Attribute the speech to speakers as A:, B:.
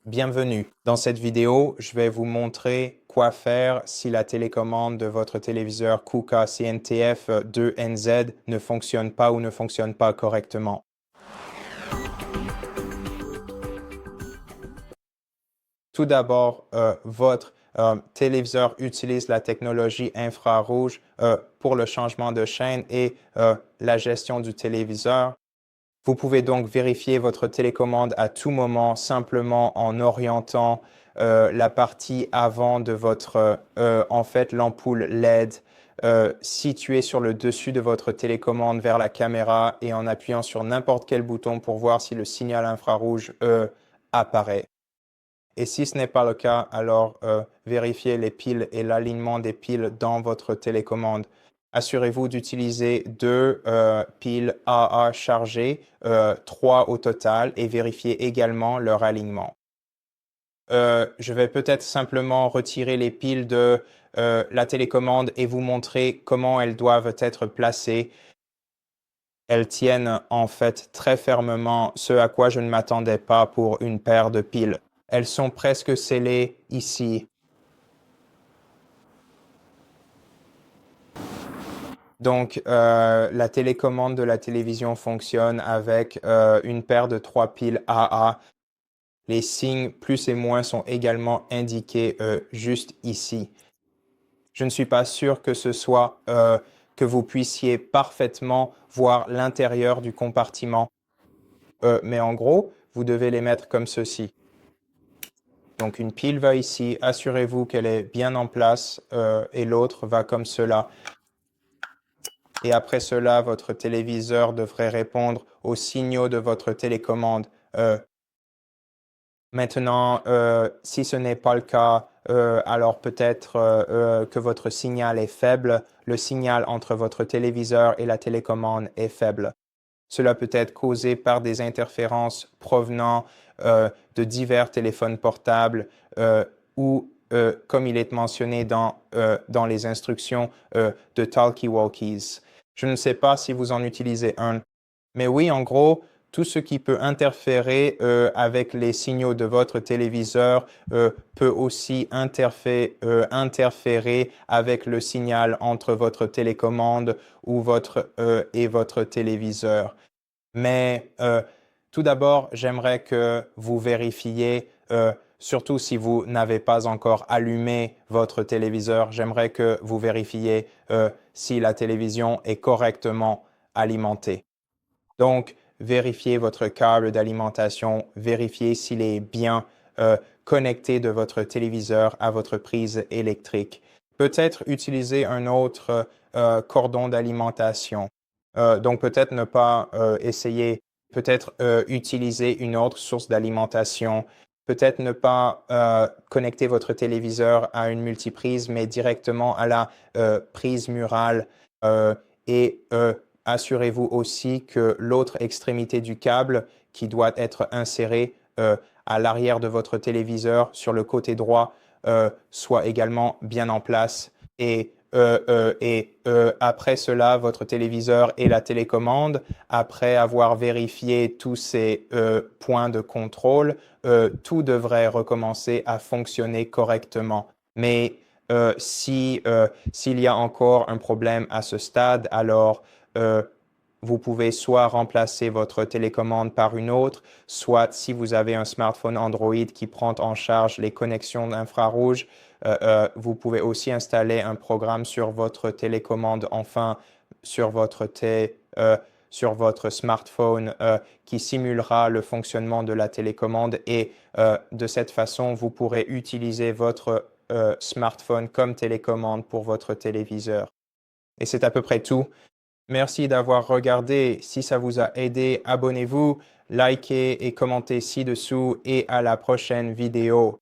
A: Bienvenue. Dans cette vidéo, je vais vous montrer quoi faire si la télécommande de votre téléviseur KUKA CNTF 2NZ ne fonctionne pas ou ne fonctionne pas correctement. Tout d'abord, votre téléviseur utilise la technologie infrarouge pour le changement de chaîne et la gestion du téléviseur. Vous pouvez donc vérifier votre télécommande à tout moment simplement en orientant la partie avant de votre, l'ampoule LED située sur le dessus de votre télécommande vers la caméra et en appuyant sur n'importe quel bouton pour voir si le signal infrarouge apparaît. Et si ce n'est pas le cas, alors vérifiez les piles et l'alignement des piles dans votre télécommande. Assurez-vous d'utiliser deux piles AA chargées, 3 au total, et vérifiez également leur alignement. Je vais peut-être simplement retirer les piles de la télécommande et vous montrer comment elles doivent être placées. Elles tiennent en fait très fermement, ce à quoi je ne m'attendais pas pour une paire de piles. Elles sont presque scellées ici. Donc, la télécommande de la télévision fonctionne avec une paire de 3 piles AA. Les signes plus et moins sont également indiqués juste ici. Je ne suis pas sûr que ce soit que vous puissiez parfaitement voir l'intérieur du compartiment. Mais en gros, vous devez les mettre comme ceci. Donc une pile va ici, assurez-vous qu'elle est bien en place et l'autre va comme cela. Et après cela, votre téléviseur devrait répondre aux signaux de votre télécommande. Maintenant, si ce n'est pas le cas, alors peut-être que votre signal est faible. Le signal entre votre téléviseur et la télécommande est faible. Cela peut être causé par des interférences provenant de divers téléphones portables ou, comme il est mentionné dans les instructions, de talkie-walkies. Je ne sais pas si vous en utilisez un, mais oui, en gros, tout ce qui peut interférer avec les signaux de votre téléviseur peut aussi interférer avec le signal entre votre télécommande ou et votre téléviseur. Mais tout d'abord, j'aimerais que vous vérifiez, surtout si vous n'avez pas encore allumé votre téléviseur, j'aimerais que vous vérifiez si la télévision est correctement alimentée. Donc, vérifiez votre câble d'alimentation, vérifiez s'il est bien connecté de votre téléviseur à votre prise électrique. Peut-être utiliser un autre cordon d'alimentation. Donc, peut-être ne pas essayer, peut-être utiliser une autre source d'alimentation. Peut-être ne pas connecter votre téléviseur à une multiprise, mais directement à la prise murale et assurez-vous aussi que l'autre extrémité du câble qui doit être inséré à l'arrière de votre téléviseur sur le côté droit soit également bien en place. Et après cela, votre téléviseur et la télécommande, après avoir vérifié tous ces points de contrôle, tout devrait recommencer à fonctionner correctement. Mais s'il y a encore un problème à ce stade, alors vous pouvez soit remplacer votre télécommande par une autre, soit si vous avez un smartphone Android qui prend en charge les connexions infrarouges, vous pouvez aussi installer un programme sur votre télécommande, enfin sur sur votre smartphone qui simulera le fonctionnement de la télécommande et de cette façon, vous pourrez utiliser votre smartphone comme télécommande pour votre téléviseur. Et c'est à peu près tout. Merci d'avoir regardé. Si ça vous a aidé, abonnez-vous, likez et commentez ci-dessous et à la prochaine vidéo.